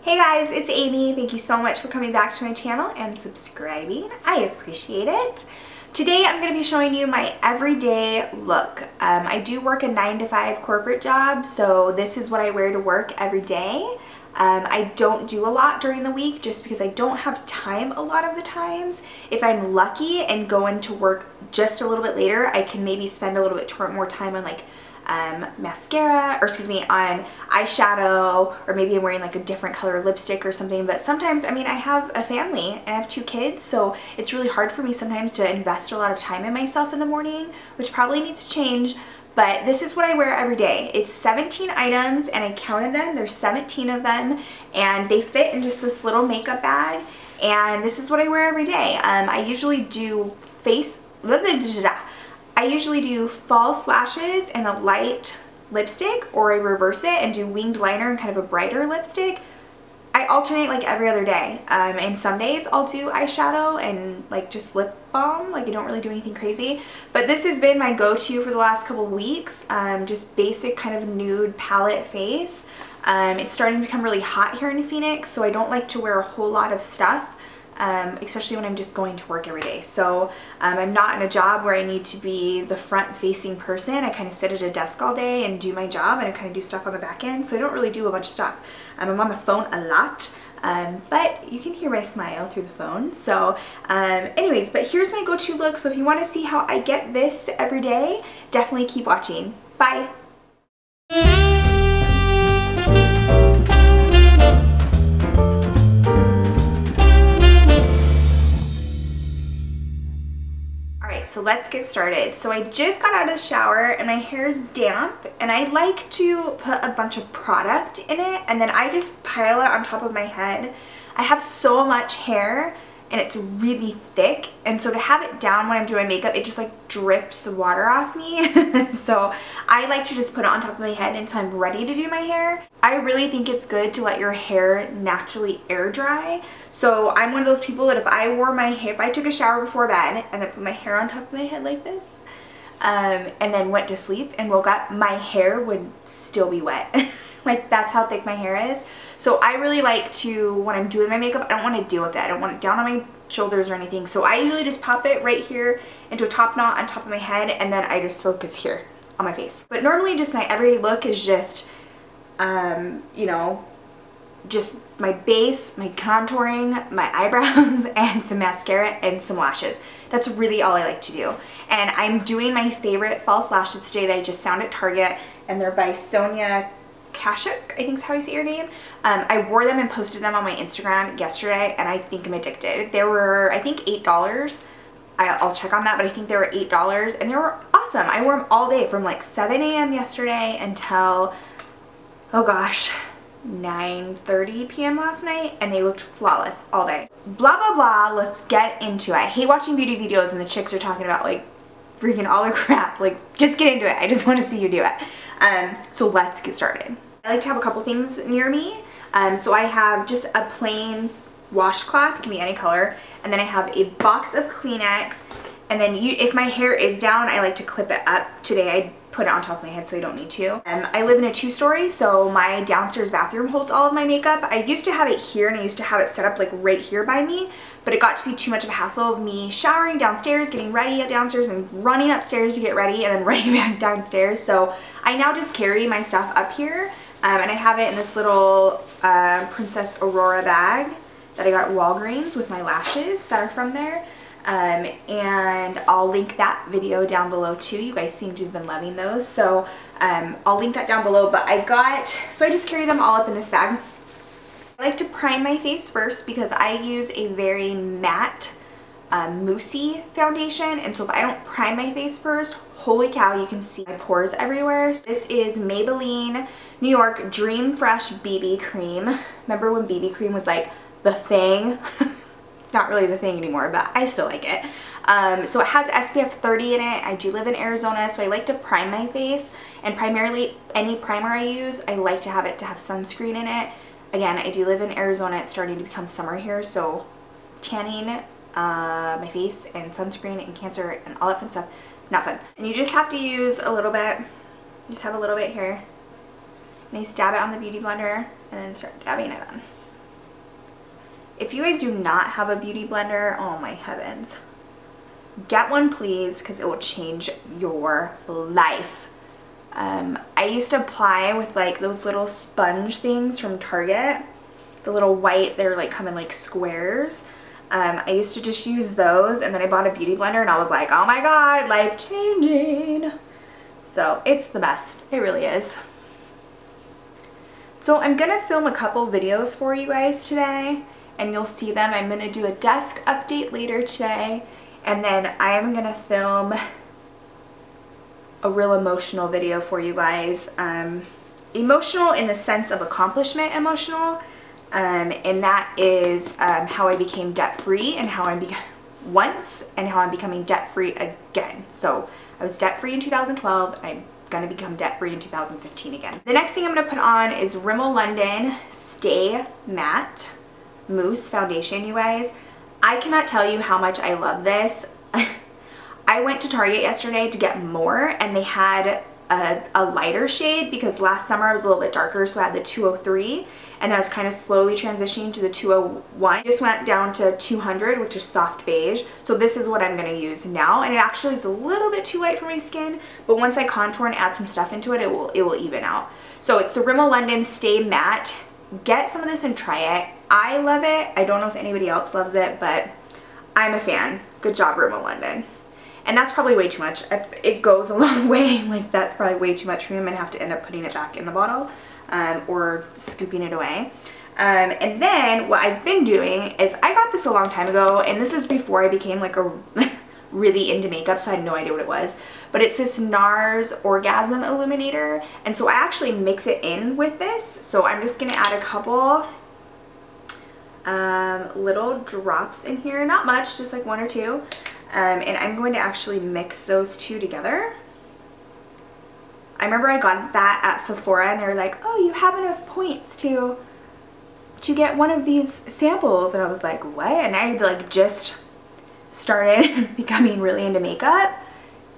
Hey guys, it's Amy. Thank you so much for coming back to my channel and subscribing. I appreciate it. Today I'm going to be showing you my everyday look. I do work a 9-to-5 corporate job, so this is what I wear to work every day. I don't do a lot during the week just because I don't have time a lot of the times. If I'm lucky and go into work just a little bit later, I can maybe spend a little bit more time on like mascara, or excuse me, on eyeshadow, or maybe I'm wearing like a different color lipstick or something. But sometimes, I mean, I have a family and I have 2 kids, so it's really hard for me sometimes to invest a lot of time in myself in the morning, which probably needs to change. But this is what I wear every day. It's 17 items and I counted them. There's 17 of them and they fit in just this little makeup bag, and this is what I wear every day. I usually do false lashes and a light lipstick, or I reverse it and do winged liner and kind of a brighter lipstick. I alternate like every other day, and some days I'll do eyeshadow and like just lip balm. Like I don't really do anything crazy, but this has been my go-to for the last couple of weeks. Just basic kind of nude palette face. It's starting to become really hot here in Phoenix, so I don't like to wear a whole lot of stuff. Especially when I'm just going to work every day. So I'm not in a job where I need to be the front facing person. I kind of sit at a desk all day and do my job, and I kind of do stuff on the back end, so I don't really do a bunch of stuff. I'm on the phone a lot, but you can hear my smile through the phone. So anyways, but here's my go-to look. So if you want to see how I get this every day, definitely keep watching. Bye! So let's get started. So I just got out of the shower and my hair is damp, and I like to put a bunch of product in it and then I just pile it on top of my head. I have so much hair and it's really thick, and so to have it down when I'm doing my makeup, it just like drips water off me. So I like to just put it on top of my head until I'm ready to do my hair. I really think it's good to let your hair naturally air dry. So I'm one of those people that if I wore my hair, if I took a shower before bed and then put my hair on top of my head like this, and then went to sleep and woke up, my hair would still be wet. Like that's how thick my hair is. So I really like to, when I'm doing my makeup, I don't want to deal with that. I don't want it down on my shoulders or anything. So I usually just pop it right here into a top knot on top of my head, and then I just focus here on my face. But normally just my everyday look is just, you know, just my base, my contouring, my eyebrows, and some mascara and some lashes. That's really all I like to do. And I'm doing my favorite false lashes today that I just found at Target, and they're by Sonia Kashuk, I think is how you say your name. I wore them and posted them on my Instagram yesterday, and I think I'm addicted. They were, I think, $8. I'll check on that, but I think they were $8, and they were awesome. I wore them all day from like 7 a.m. yesterday until, oh gosh, 9:30 p.m. last night, and they looked flawless all day. Blah blah blah, let's get into it. I hate watching beauty videos and the chicks are talking about like freaking all their crap. Like, just get into it. I just want to see you do it. So let's get started. I like to have a couple things near me. So I have just a plain washcloth, it can be any color, and then I have a box of Kleenex, and then if my hair is down, I like to clip it up. Today I put it on top of my head so I don't need to. I live in a 2-story, so my downstairs bathroom holds all of my makeup. I used to have it here, and I used to have it set up like right here by me, but it got to be too much of a hassle of me showering downstairs, getting ready downstairs, and running upstairs to get ready, and then running back downstairs. So I now just carry my stuff up here, and I have it in this little Princess Aurora bag that I got at Walgreens with my lashes that are from there. And I'll link that video down below too. You guys seem to have been loving those, so I'll link that down below. But so I just carry them all up in this bag. I like to prime my face first because I use a very matte, moussey foundation, and so if I don't prime my face first, holy cow, you can see my pores everywhere. So this is Maybelline New York Dream Fresh BB Cream. Remember when BB cream was like the thing? It's not really the thing anymore, but I still like it. So it has SPF 30 in it. I do live in Arizona, so I like to prime my face, and primarily any primer I use, I like to have sunscreen in it. Again, I do live in Arizona. It's starting to become summer here, so tanning my face and sunscreen and cancer and all that fun stuff, not fun. And you just have to use a little bit. Just have a little bit here. And you stab it on the beauty blender and then start dabbing it on. If you guys do not have a beauty blender, oh my heavens, get one please, because it will change your life. I used to apply with like those little sponge things from Target, the little white, they're like come in like squares. I used to just use those, and then I bought a beauty blender and I was like, oh my god, life changing. So it's the best, it really is. So I'm gonna film a couple videos for you guys today and you'll see them. I'm gonna do a desk update later today, and then I am gonna film a real emotional video for you guys. Emotional in the sense of accomplishment emotional, and that is how I became debt-free and how I and how I'm becoming debt-free again. So I was debt-free in 2012, I'm gonna become debt-free in 2015 again. The next thing I'm gonna put on is Rimmel London Stay Matte Mousse Foundation, you guys. I cannot tell you how much I love this. I went to Target yesterday to get more, and they had a lighter shade because last summer I was a little bit darker, so I had the 203, and I was kind of slowly transitioning to the 201. I just went down to 200, which is soft beige. So this is what I'm going to use now, and it actually is a little bit too light for my skin, but once I contour and add some stuff into it, it will even out. So it's the Rimmel London Stay Matte. Get some of this and try it. I love it. I don't know if anybody else loves it, but I'm a fan. Good job, Rimmel London. And that's probably way too much. It goes a long way. Like, that's probably way too much for me. I'm going to have to end up putting it back in the bottle or scooping it away. And then what I've been doing is, I got this a long time ago, and this is before I became like a really into makeup, so I had no idea what it was. But it's this NARS Orgasm Illuminator, and so I actually mix it in with this. So I'm just going to add a couple little drops in here. Not much, just like one or two. And I'm going to actually mix those two together. I remember I got that at Sephora, and they were like, oh, you have enough points to get one of these samples. And I was like, what? And I like just started becoming really into makeup.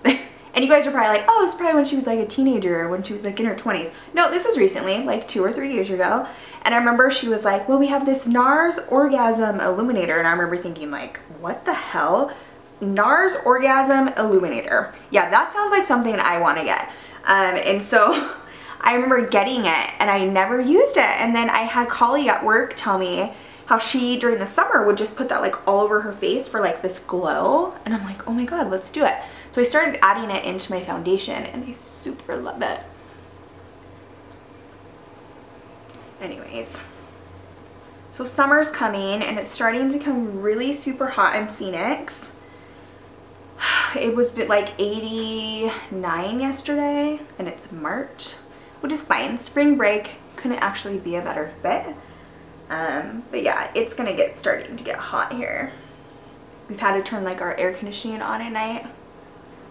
And you guys are probably like, oh, it's probably when she was like a teenager or when she was like in her 20s. No, this was recently, like 2 or 3 years ago. And I remember she was like, well, we have this NARS Orgasm Illuminator. And I remember thinking like, what the hell? NARS Orgasm Illuminator. Yeah, that sounds like something I want to get. And so I remember getting it, and I never used it. And then I had Collie at work tell me how she, during the summer, would just put that like all over her face for like this glow. And I'm like, oh my god, let's do it. So I started adding it into my foundation, and I super love it. Anyways, so summer's coming, and it's starting to become really super hot in Phoenix. It was like 89 yesterday, and it's March, which is fine. Spring break couldn't actually be a better fit. But yeah, it's gonna starting to get hot here. We've had to turn like our air conditioning on at night,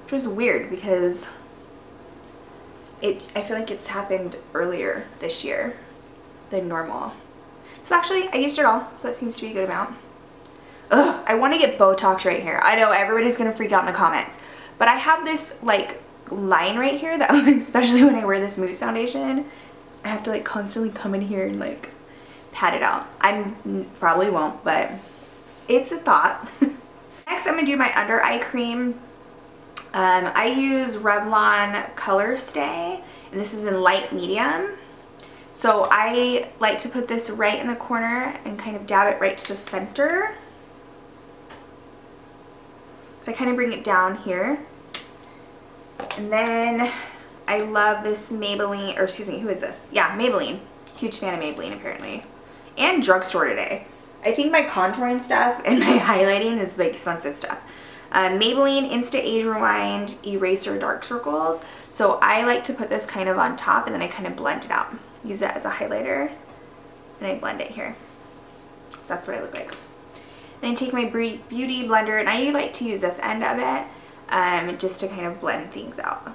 which was weird because I feel like it's happened earlier this year than normal. So actually, I used it all, so that seems to be a good amount. Ugh, I want to get Botox right here. I know everybody's gonna freak out in the comments, but I have this like line right here that, especially when I wear this mousse foundation, I have to like constantly come in here and like pat it out. I probably won't, but it's a thought. Next, I'm gonna do my under eye cream. I use Revlon Color Stay, and this is in light medium. So I like to put this right in the corner and kind of dab it right to the center. So I kind of bring it down here. And then I love this Maybelline, or excuse me, who is this? Yeah, Maybelline. Huge fan of Maybelline apparently. And Drugstore Today. I think my contouring stuff and my highlighting is the expensive stuff. Maybelline Insta Age Rewind Eraser Dark Circles. So I like to put this kind of on top, and then I kind of blend it out. Use it as a highlighter, and I blend it here. So that's what I look like. Then I take my beauty blender, and I like to use this end of it just to kind of blend things out.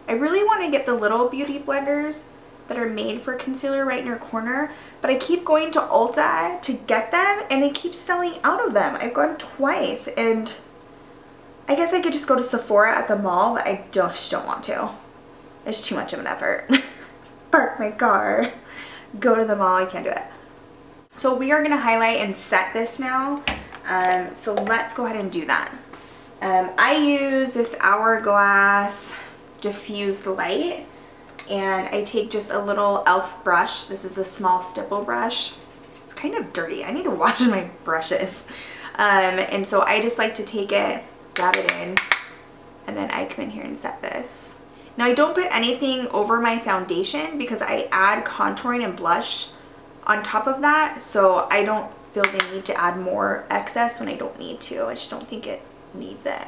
I really want to get the little beauty blenders that are made for concealer right in your corner, but I keep going to Ulta to get them, and they keep selling out of them. I've gone twice, and I guess I could just go to Sephora at the mall, but I just don't want to. It's too much of an effort. Park my car, go to the mall, I can't do it. So we are going to highlight and set this now. So let's go ahead and do that. I use this Hourglass diffused light, and I take just a little e.l.f. brush. This is a small stipple brush. It's kind of dirty. I need to wash my brushes. And so I just like to take it, dab it in, and then I come in here and set this. Now I don't put anything over my foundation because I add contouring and blush on top of that, so I don't feel the need to add more excess when I don't need to. I just don't think it needs it.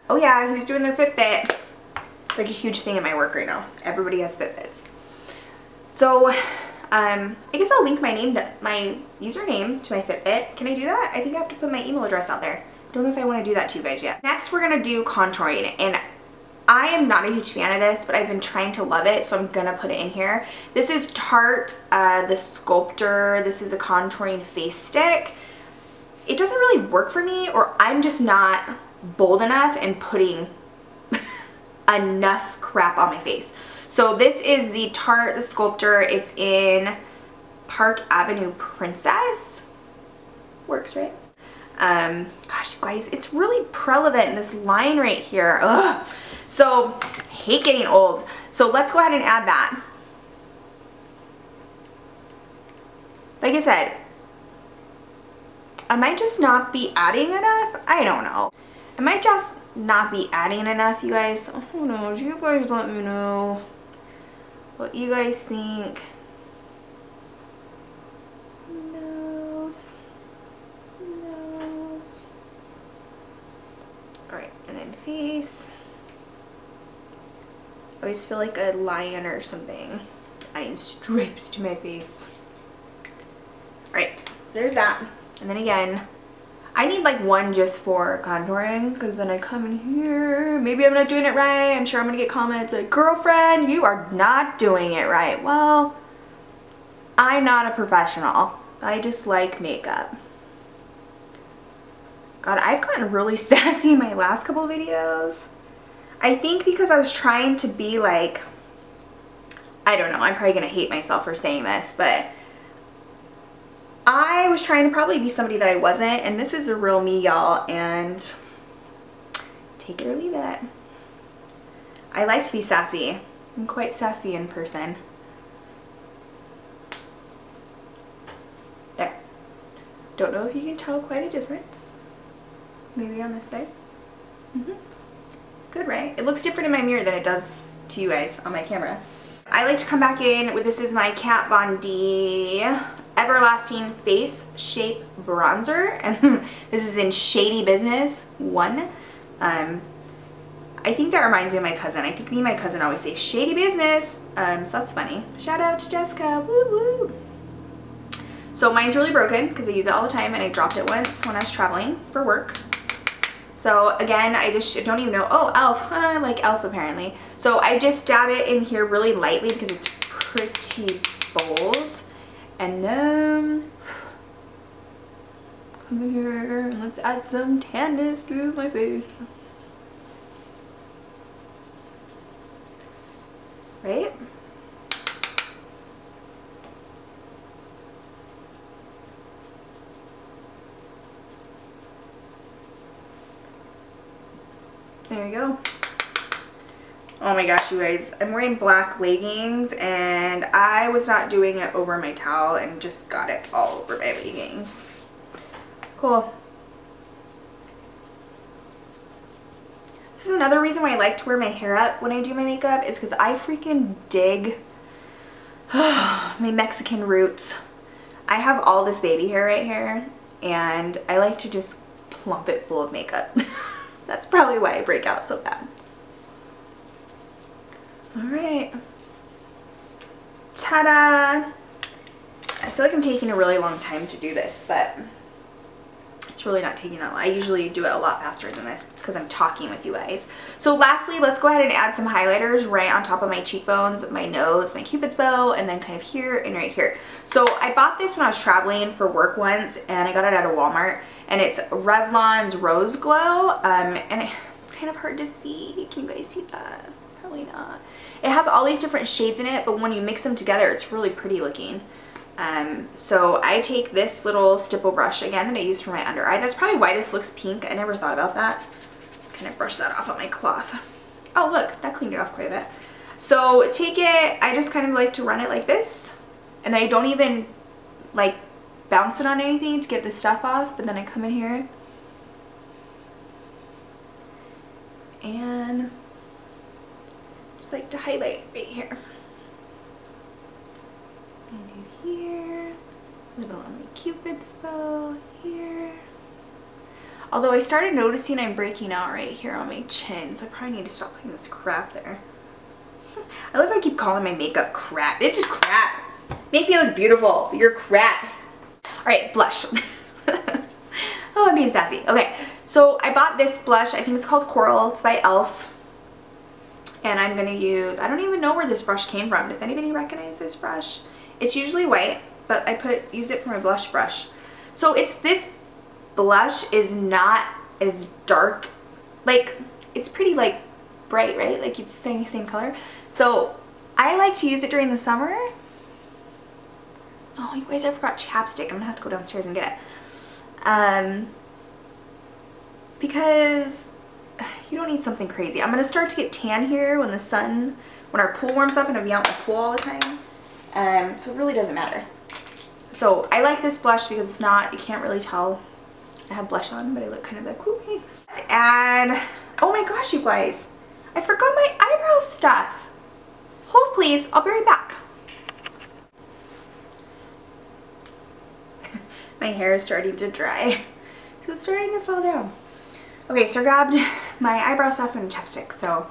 Oh yeah, who's doing their Fitbit? It's like a huge thing in my work right now. Everybody has Fitbits. So I guess I'll link my username to my Fitbit. Can I do that? I think I have to put my email address out there. I don't know if I want to do that to you guys yet. Next we're gonna do contouring, and I am not a huge fan of this, but I've been trying to love it, so I'm gonna put it in here. This is Tarte, the Sculptor. This is a contouring face stick. It doesn't really work for me, or I'm just not bold enough in putting enough crap on my face. So this is the Tarte, the Sculptor. It's in Park Avenue Princess. Works, right? Gosh, you guys, it's really prevalent in this line right here. Ugh. So, I hate getting old. So let's go ahead and add that. Like I said, I might just not be adding enough. I don't know. I might just not be adding enough, you guys. I don't know. You guys let me know what you guys think. Nose. Nose. Alright, and then face. I always feel like a lion or something. Adding stripes to my face. Alright, so there's that. And then again, I need like one just for contouring, because then I come in here, maybe I'm not doing it right. I'm sure I'm gonna get comments like, girlfriend, you are not doing it right. Well, I'm not a professional. I just like makeup. God, I've gotten really sassy in my last couple of videos. I think because I was trying to be like, I don't know, I'm probably gonna hate myself for saying this, but I was trying to probably be somebody that I wasn't, and this is a real me, y'all, and take it or leave it. I like to be sassy. I'm quite sassy in person. There. Don't know if you can tell quite a difference. Maybe on this side. Good, right? It looks different in my mirror than it does to you guys on my camera. I like to come back in with, this is my Kat Von D Everlasting Face Shape Bronzer, and this is in Shady Business 1. I think that reminds me of my cousin. I think me and my cousin always say Shady Business, so that's funny. Shout out to Jessica, woo woo. So mine's really broken because I use it all the time, and I dropped it once when I was traveling for work. So again, I just don't even know. Oh, e.l.f. I like e.l.f. apparently. So I just dab it in here really lightly because it's pretty bold. And then come here and let's add some tanness to my face. Right? There you go. Oh my gosh, you guys, I'm wearing black leggings, and I was not doing it over my towel and just got it all over my leggings. Cool. This is another reason why I like to wear my hair up when I do my makeup, is because I freaking dig my Mexican roots. I have all this baby hair right here, and I like to just plump it full of makeup. That's probably why I break out so bad. Alright. Ta-da! I feel like I'm taking a really long time to do this, but it's really not taking that long. I usually do it a lot faster than this. It's because I'm talking with you guys. So lastly, let's go ahead and add some highlighters right on top of my cheekbones, my nose, my cupid's bow, and then kind of here and right here. So I bought this when I was traveling for work once, and I got it at a Walmart, and it's Revlon's Rose Glow, and it's kind of hard to see. Can you guys see that? Probably not. It has all these different shades in it, but when you mix them together, it's really pretty looking. So I take this little stipple brush again that I use for my under eye. That's probably why this looks pink. I never thought about that. Let's kind of brush that off on my cloth. Oh look, that cleaned it off quite a bit. So take it, I just kind of like to run it like this, and then I don't even like bounce it on anything to get the stuff off, but then I come in here and just like to highlight right here. And do here, little on my Cupid's bow here. Although I started noticing I'm breaking out right here on my chin, so I probably need to stop putting this crap there. I love how I keep calling my makeup crap. It's just crap. Make me look beautiful, but you're crap. Alright, blush. Oh, I'm being sassy. Okay, so I bought this blush. I think it's called Coral. It's by e.l.f. And I'm going to use, I don't even know where this brush came from. Does anybody recognize this brush? It's usually white, but I use it for my blush brush. So this blush is not as dark. Like, it's pretty like bright, right? Like it's the same color. So I like to use it during the summer. Oh, you guys, I forgot chapstick. I'm gonna have to go downstairs and get it. Because you don't need something crazy. I'm gonna start to get tan here when our pool warms up and I'll be out in the pool all the time. So it really doesn't matter. So I like this blush because it's not, you can't really tell I have blush on, but I look kind of like, whoo, hey. And, oh my gosh, you guys, I forgot my eyebrow stuff. Hold please, I'll be right back. My hair is starting to dry. It's starting to fall down. Okay, so I grabbed my eyebrow stuff and chapstick, so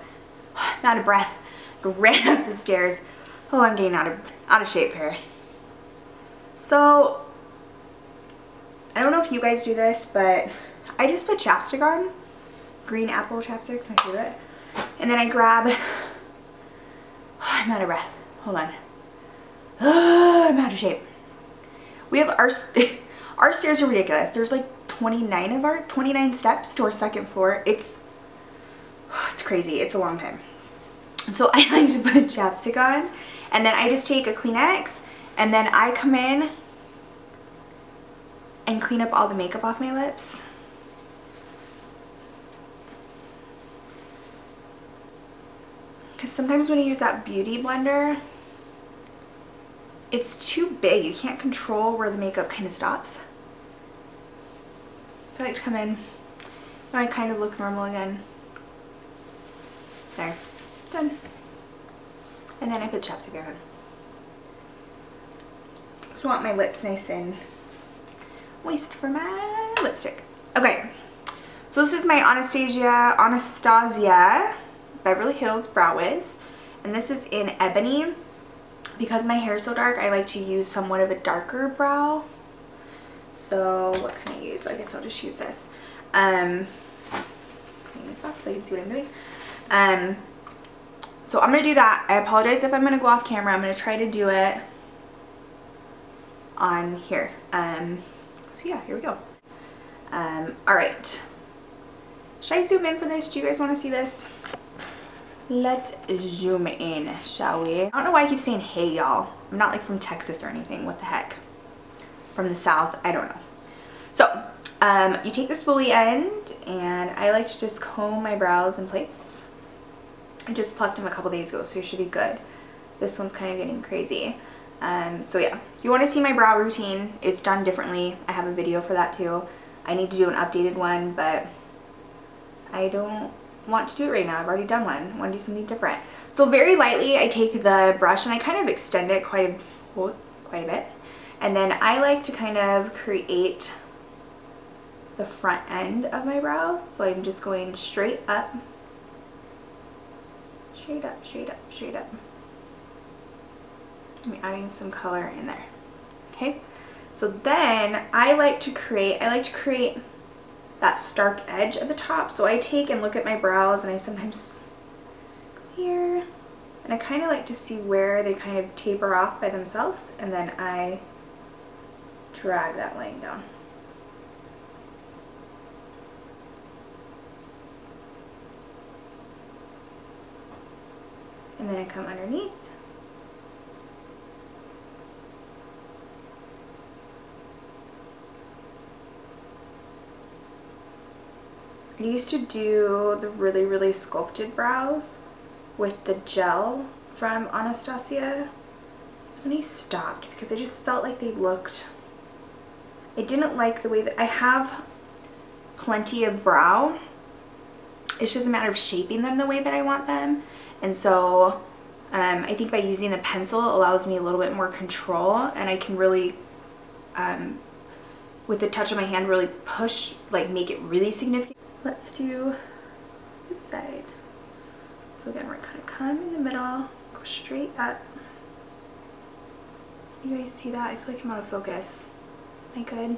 I'm out of breath. I ran up the stairs. Oh, I'm getting out of shape here. So, I don't know if you guys do this, but I just put chapstick on. Green apple chapstick's my favorite. And then I grab, I'm out of breath. Hold on. I'm out of shape. We have our stairs are ridiculous. There's like 29 steps to our second floor. It's crazy. It's a long time. So I like to put chapstick on, and then I just take a Kleenex, and then I come in and clean up all the makeup off my lips. Because sometimes when you use that beauty blender, it's too big. You can't control where the makeup kind of stops. So I like to come in, now I kind of look normal again. There, done. And then I put chapstick on. Just want my lips nice and moist for my lipstick. Okay, so this is my Anastasia Beverly Hills Brow Wiz, and this is in Ebony. Because my hair is so dark, I like to use somewhat of a darker brow. So what can I use? I guess I'll just use this. Clean this off so you can see what I'm doing. So I'm going to do that. I apologize if I'm going to go off camera. I'm going to try to do it on here. So yeah, here we go. Alright. Should I zoom in for this? Do you guys want to see this? Let's zoom in, shall we? I don't know why I keep saying hey, y'all. I'm not like from Texas or anything. What the heck? From the South? I don't know. So, you take the spoolie end, and I like to just comb my brows in place. I just plucked them a couple days ago, so you should be good. This one's kind of getting crazy. So yeah, if you want to see my brow routine, it's done differently. I have a video for that too. I need to do an updated one, but I don't want to do it right now. I've already done one. I want to do something different. So very lightly I take the brush and I kind of extend it quite a bit, and then I like to kind of create the front end of my brows. So I'm just going straight up, straight up, straight up, straight up. I'm adding some color in there. Okay, so then I like to create that stark edge at the top. So I take and look at my brows, and I sometimes go here, and I kind of like to see where they kind of taper off by themselves, and then I drag that line down. And then I come underneath. I used to do the really sculpted brows with the gel from Anastasia, and I stopped because I just felt like they looked, I didn't like the way that I have plenty of brow. It's just a matter of shaping them the way that I want them. And so I think by using the pencil allows me a little bit more control, and I can really with the touch of my hand really push, like make it really significant. Let's do this side. So again, we're gonna come in the middle, go straight up. You guys see that? I feel like I'm out of focus. Am I good?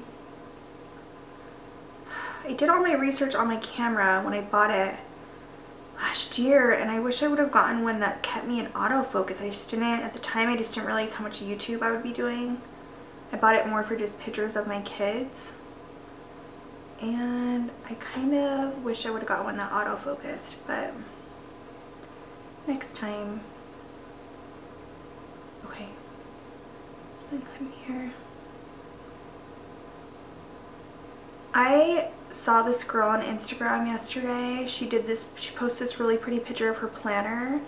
I did all my research on my camera when I bought it last year, and I wish I would have gotten one that kept me in autofocus. I just didn't, at the time I just didn't realize how much YouTube I would be doing. I bought it more for just pictures of my kids. And I kind of wish I would have got one that autofocused, but next time. Okay, I'm gonna come here. I saw this girl on Instagram yesterday. She posted this really pretty picture of her planner,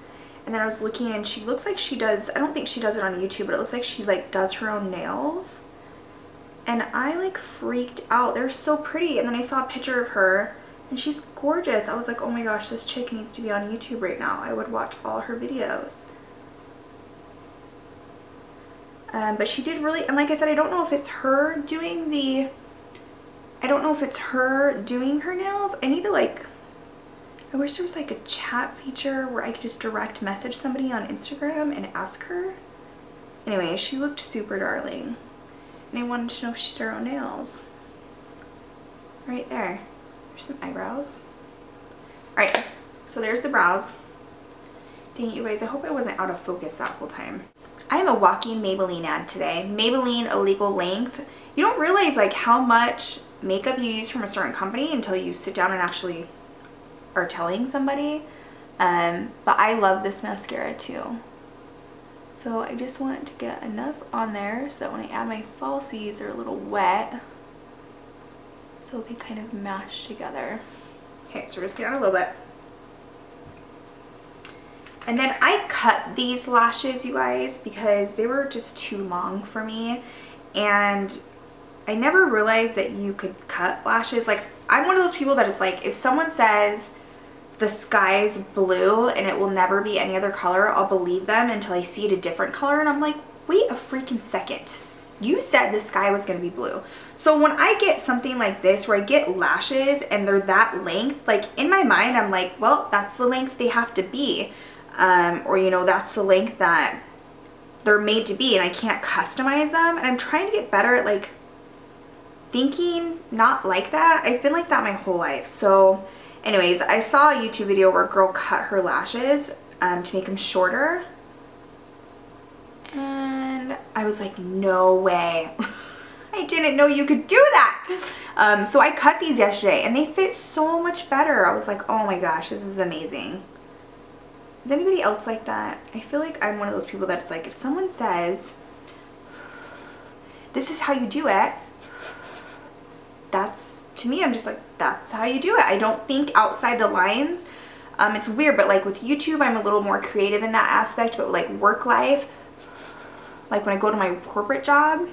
and then I was looking, and she looks like she does, I don't think she does it on YouTube, but it looks like she like does her own nails. And I like freaked out. They're so pretty. And then I saw a picture of her and she's gorgeous. I was like, oh my gosh, this chick needs to be on YouTube right now. I would watch all her videos. But she did really, and like I said, I don't know if it's her doing her nails. I need to like, I wish there was like a chat feature where I could just direct message somebody on Instagram and ask her. Anyway, she looked super darling. And I wanted to know if she did her own nails. Right there. There's some eyebrows. Alright, so there's the brows. Dang it, you guys, I hope I wasn't out of focus that whole time. I am a walking Maybelline ad today. Maybelline Illegal Length. You don't realize like how much makeup you use from a certain company until you sit down and actually are telling somebody. But I love this mascara too. So I just want to get enough on there so that when I add my falsies, they're a little wet. So they kind of mash together. Okay, so we're just getting a little bit. And then I cut these lashes, you guys, because they were just too long for me. And I never realized that you could cut lashes. Like, I'm one of those people that it's like, if someone says the sky's blue and it will never be any other color, I'll believe them until I see it a different color, and I'm like, wait a freaking second, you said the sky was going to be blue. So when I get something like this where I get lashes and they're that length, like in my mind I'm like, well, that's the length they have to be, or you know, that's the length that they're made to be, and I can't customize them. And I'm trying to get better at like thinking not like that. I've been like that my whole life. So anyways, I saw a YouTube video where a girl cut her lashes to make them shorter. And I was like, no way. I didn't know you could do that. So I cut these yesterday and they fit so much better. I was like, oh my gosh, this is amazing. Is anybody else like that? I feel like I'm one of those people that it's like, if someone says, this is how you do it, that's, to me, I'm just like, that's how you do it. I don't think outside the lines. It's weird, but like with YouTube, I'm a little more creative in that aspect, but like work life, like when I go to my corporate job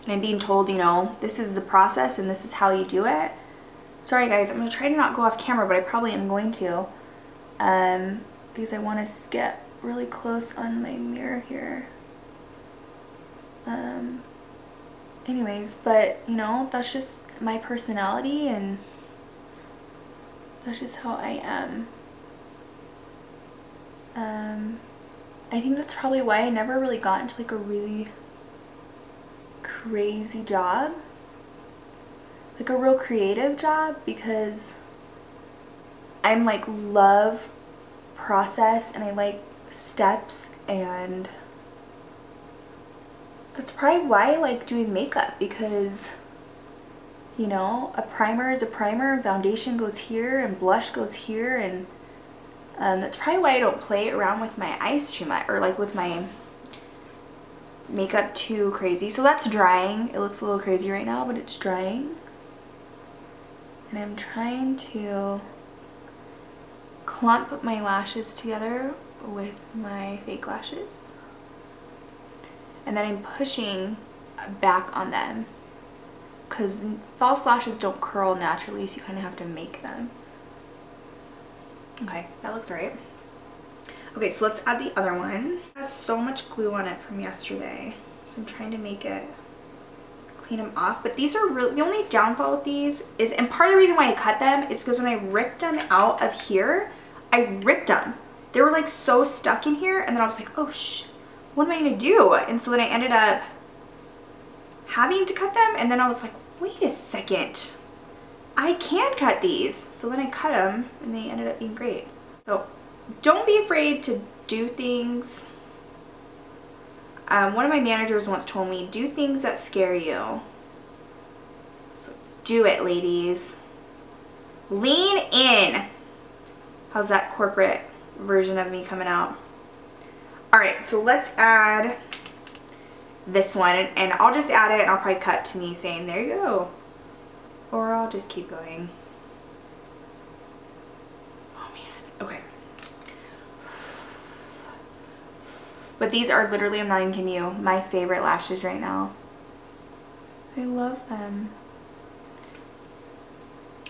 and I'm being told, you know, this is the process and this is how you do it. Sorry guys, I'm going to try to not go off camera, but I probably am going to, because I want to get really close on my mirror here. Anyways, but you know, that's just my personality and that's just how I am. I think that's probably why I never really got into like a really crazy job, like a real creative job, because I'm like love process and I like steps, and that's probably why I like doing makeup, because you know, a primer is a primer, foundation goes here and blush goes here, and That's probably why I don't play around with my eyes too much, or like with my makeup too crazy. So that's drying. It looks a little crazy right now, but it's drying. And I'm trying to clump my lashes together with my fake lashes. And then I'm pushing back on them because false lashes don't curl naturally, so you kind of have to make them. Okay, that looks alright. Okay, so let's add the other one. It has so much glue on it from yesterday, so I'm trying to make it clean them off. But these are really, the only downfall with these is, and part of the reason why I cut them is because when I ripped them out of here, I ripped them. They were like so stuck in here, and then I was like, oh what am I gonna do? And so then I ended up having to cut them, and then I was like, wait a second, I can cut these. So then I cut them and they ended up being great. So don't be afraid to do things. One of my managers once told me, do things that scare you. So do it, ladies. Lean in. How's that corporate version of me coming out? All right, so let's add this one, and I'll just add it and I'll probably cut to me saying, there you go. Or I'll just keep going. Oh man, okay. But these are literally, I'm not even kidding you, my favorite lashes right now. I love them.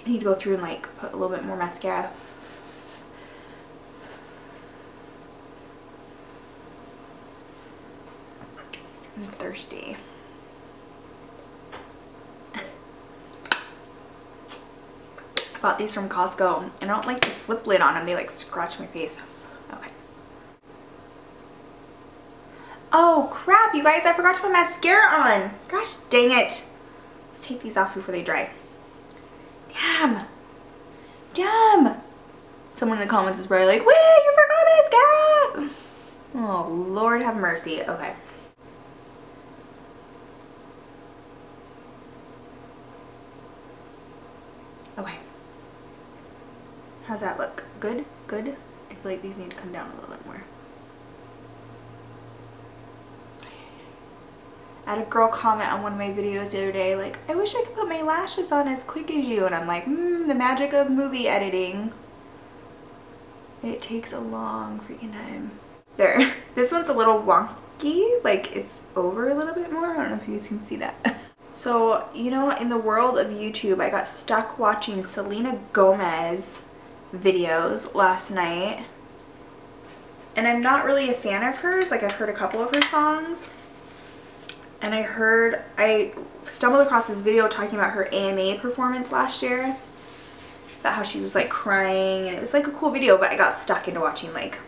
I need to go through and like put a little bit more mascara. I'm thirsty. I bought these from Costco, and I don't like the flip lid on them. They like scratch my face. Okay. Oh crap, you guys, I forgot to put mascara on. Gosh dang it. Let's take these off before they dry. Damn. Damn. Someone in the comments is probably like, wait, you forgot mascara. Oh, Lord have mercy. Okay. Okay. How's that look? Good? Good? I feel like these need to come down a little bit more. I had a girl comment on one of my videos the other day, like, I wish I could put my lashes on as quick as you. And I'm like, the magic of movie editing. It takes a long freaking time. There. This one's a little wonky. Like, it's over a little bit more. I don't know if you guys can see that. So, you know, in the world of YouTube, I got stuck watching Selena Gomez videos last night. And I'm not really a fan of hers. Like, I've heard a couple of her songs. And I stumbled across this video talking about her AMA performance last year. About how she was like crying, and it was like a cool video, but I got stuck into watching like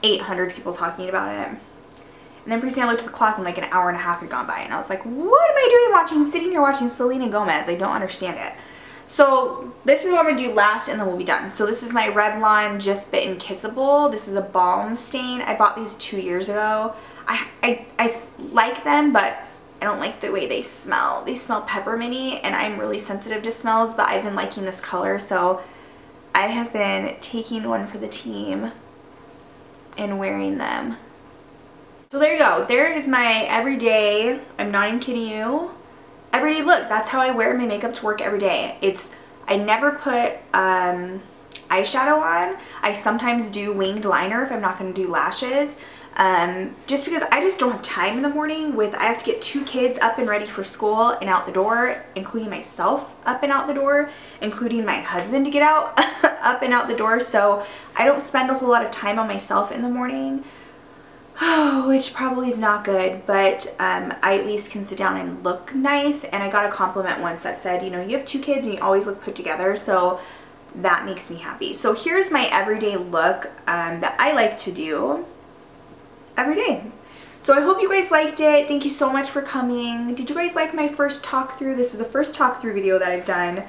800 people talking about it. And then pretty soon I looked at the clock and like an hour and a half had gone by, and I was like, what am I doing sitting here watching Selena Gomez? I don't understand it. So this is what I'm going to do last, and then we'll be done. So this is my Revlon Just Bitten Kissable. This is a balm stain. I bought these 2 years ago. I like them, but I don't like the way they smell. They smell pepperminty, and I'm really sensitive to smells, but I've been liking this color, so I have been taking one for the team and wearing them. So there you go. There is my everyday, I'm not even kidding you, everyday look. That's how I wear my makeup to work every day. I never put eyeshadow on. I sometimes do winged liner if I'm not going to do lashes. Just because I just don't have time in the morning. I have to get 2 kids up and ready for school and out the door, including myself up and out the door, including my husband to get out up and out the door. So I don't spend a whole lot of time on myself in the morning, which probably is not good, but I at least can sit down and look nice. And I got a compliment once that said, you know, you have 2 kids and you always look put together, so that makes me happy. So here's my everyday look that I like to do every day. So I hope you guys liked it. Thank you so much for coming. Did you guys like my first talk through? This is the first talk through video that I've done.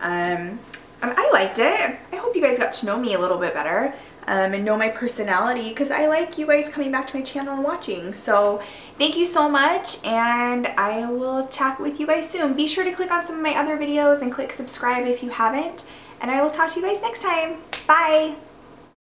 I liked it. I hope you guys got to know me a little bit better and know my personality, because I like you guys coming back to my channel and watching. So thank you so much, and I will chat with you guys soon. Be sure to click on some of my other videos and click subscribe if you haven't, and I will talk to you guys next time. Bye!